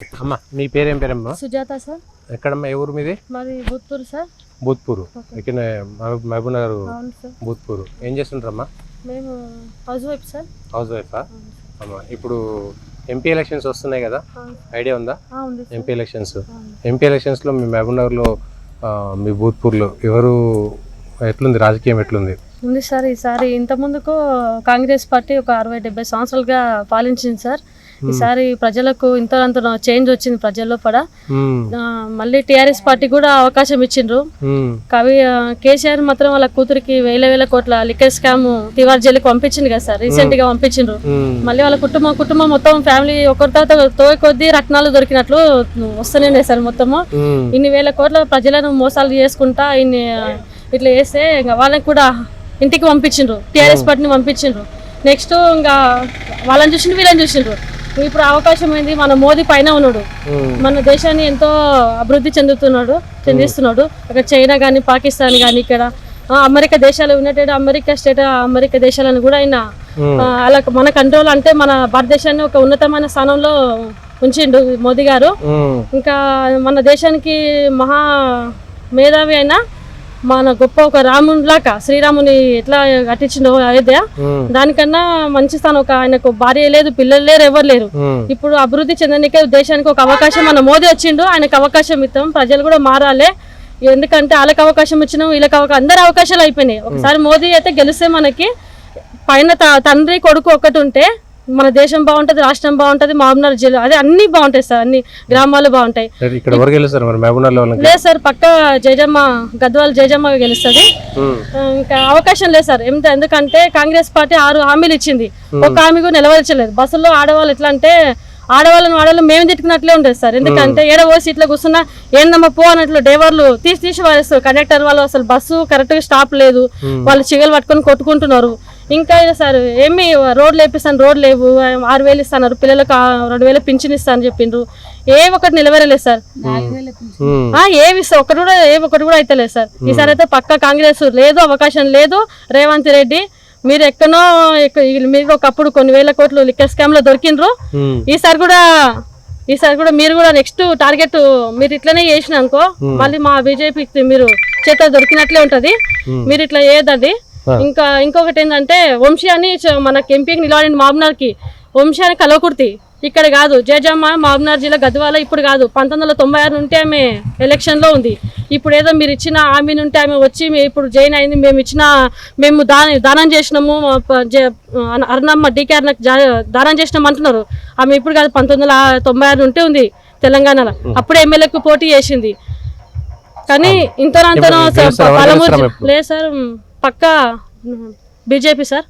అమ్మ మీ పేరేం పేరమ్మా? సుజాత సార్. ఎక్కడమ్మా? ఏ ఊరు మీది? మాది భూత్పూర్ సార్. భూత్పూర్. ఇక్కడ మహబూబ్ నగర్. అవును సార్. భూత్పూర్. ఏం చేస్తుంటారమ్మా? మేము హౌస్ వైఫ్ సార్. హౌస్ వైఫా? అమ్మా ఇప్పుడు ఎంపీ ఎలక్షన్స్ వస్తున్నాయి కదా, ఐడియా ఉందా? ఎంపీ ఎలక్షన్స్లో మీ మహబూబ్ నగర్లో మీ భూత్పూర్లో ఎవరు ఎట్లుంది, రాజకీయం ఎట్లుంది? ఉంది సార్. ఈసారి ఇంత ముందుకు కాంగ్రెస్ పార్టీ ఒక 60-70 సంవత్సరాలుగా పాలించింది సార్. ఈసారి ప్రజలకు ఇంత చేంజ్ వచ్చింది ప్రజల్లో కూడా. మళ్ళీ టీఆర్ఎస్ పార్టీ కూడా అవకాశం ఇచ్చిండ్రు. కేసీఆర్ మాత్రం వాళ్ళ కూతురికి వేల కోట్ల లిక్కర్ స్కామ్ తివార్ జైలుకి పంపించింది కదా సార్, రీసెంట్ గా పంపించిండ్రు. మళ్ళీ వాళ్ళ కుటుంబం మొత్తం ఫ్యామిలీ ఒకరి తర్వాత తోయ కొద్దీ రత్నాలు దొరికినట్లు వస్తూనే సార్. మొత్తము ఇన్ని వేల కోట్ల ప్రజలను మోసాలు చేసుకుంటా ఇన్ని ఇట్లా చేస్తే ఇంకా వాళ్ళకి కూడా ఇంటికి పంపించిండ్రు, టీఆర్ఎస్ పార్టీని పంపించిండ్రు. నెక్స్ట్ ఇంకా వాళ్ళని చూసిండ్రు, వీళ్ళని చూసిండ్రు. ఇప్పుడు అవకాశం ఏంది, మన మోదీ పైన ఉన్నాడు, మన దేశాన్ని ఎంతో అభివృద్ధి చెందిస్తున్నాడు. అక్కడ చైనా కానీ పాకిస్తాన్ కానీ ఇక్కడ అమెరికా దేశాలు యునైటెడ్ అమెరికా దేశాలను కూడా ఆయన అలా మన కంట్రోల్ అంటే మన భారతదేశాన్ని ఒక ఉన్నతమైన స్థానంలో ఉంచిండు మోదీ గారు. ఇంకా మన దేశానికి మహా మేధావి అయినా మన గొప్ప ఒక రామునిలాగా శ్రీరాముని ఎట్లా కట్టించిండో అయోధ్య, దానికన్నా మంచి స్థానం. ఒక ఆయనకు భార్య లేదు, పిల్లలు లేరు, ఎవరు లేరు. ఇప్పుడు అభివృద్ధి చెందడానికే దేశానికి ఒక అవకాశం మన మోదీ వచ్చిండు, ఆయనకు అవకాశం ఇస్తాం. ప్రజలు కూడా మారాలి, ఎందుకంటే వాళ్ళకి అవకాశం ఇచ్చినాం, వీళ్ళకి అందరు అవకాశాలు అయిపోయినాయి. ఒకసారి మోదీ అయితే గెలిస్తే మనకి పైన తండ్రి కొడుకు ఒక్కటి ఉంటే మన దేశం బాగుంటది, రాష్ట్రం బాగుంటది, మహబూబ్నగర్ జిల్లా అదే అన్ని బాగుంటాయి సార్, అన్ని గ్రామాలు బాగుంటాయి. లేదు సార్, పక్క గద్వాల జయజమ్మ గెలుస్తుంది. ఇంకా అవకాశం లేదు సార్. ఎందుకంటే కాంగ్రెస్ పార్టీ 6 హామీలు ఇచ్చింది, ఒక హామీ కూడా నిలవరించలేదు. బస్సుల్లో ఆడవాళ్ళు ఎట్లా అంటే ఆడవాళ్ళు మేము తిట్టుకున్నట్లే ఉంటుంది సార్. ఎందుకంటే ఏడవో సీట్లో కూర్చున్నా ఏందమ్మా పో అన్నట్లు డ్రైవర్లు తీసి వారేస్తారు. కండక్టర్ వాళ్ళు అసలు బస్సు కరెక్ట్ గా స్టాప్ లేదు, వాళ్ళు చిగలు పట్టుకొని కొట్టుకుంటున్నారు. ఇంకా సార్ ఏమి రోడ్లు వేపిస్తాను, రోడ్లు లేవు, 6,000 ఇస్తున్నారు, పిల్లలకు 2,000 పింఛన్ ఇస్తాను చెప్పిండ్రు. ఒకటి నిలవేరలేదు సార్. ఒకటి కూడా అయితే లేదు సార్. ఈసారి అయితే పక్క కాంగ్రెస్ లేదు, అవకాశం లేదు. రేవంత్ రెడ్డి మీరు ఎక్కడో మీరు ఒకప్పుడు కొన్ని వేల కోట్లు లిక్కర్ స్కామ్ లో దొరికిండ్రు. ఈసారి కూడా మీరు కూడా నెక్స్ట్ టార్గెట్ మీరు ఇట్లనే చేసిన అనుకో మళ్ళీ మా బీజేపీకి మీరు చేత దొరికినట్లే ఉంటది. మీరు ఇట్లా చేయదండి. ఇంకొకటి ఏంటంటే వంశీ అని మనకి ఎంపీకి నిలబడింది మహబూబ్నగర్కి. వంశీ అని కలవకుర్తి ఇక్కడ కాదు, జయజమ్మ మహబూబ్నగర్ జిల్లా గద్వాల. ఇప్పుడు కాదు, 1996 నుండి ఆమె ఎలక్షన్ లో ఉంది. ఇప్పుడు ఏదో మీరు ఇచ్చిన హామీ నుండి ఆమె వచ్చి ఇప్పుడు జాయిన్ అయింది. మేము దానం చేసినాము, అరుణమ్మ డీకే దానం చేసినాం అంటున్నారు. ఆమె ఇప్పుడు కాదు, 1996 నుండి ఉంది తెలంగాణలో. అప్పుడే ఎమ్మెల్యేకు పోటీ చేసింది. కానీ ఇంతనో లేదు సార్, పక్క బీజేపీ సార్.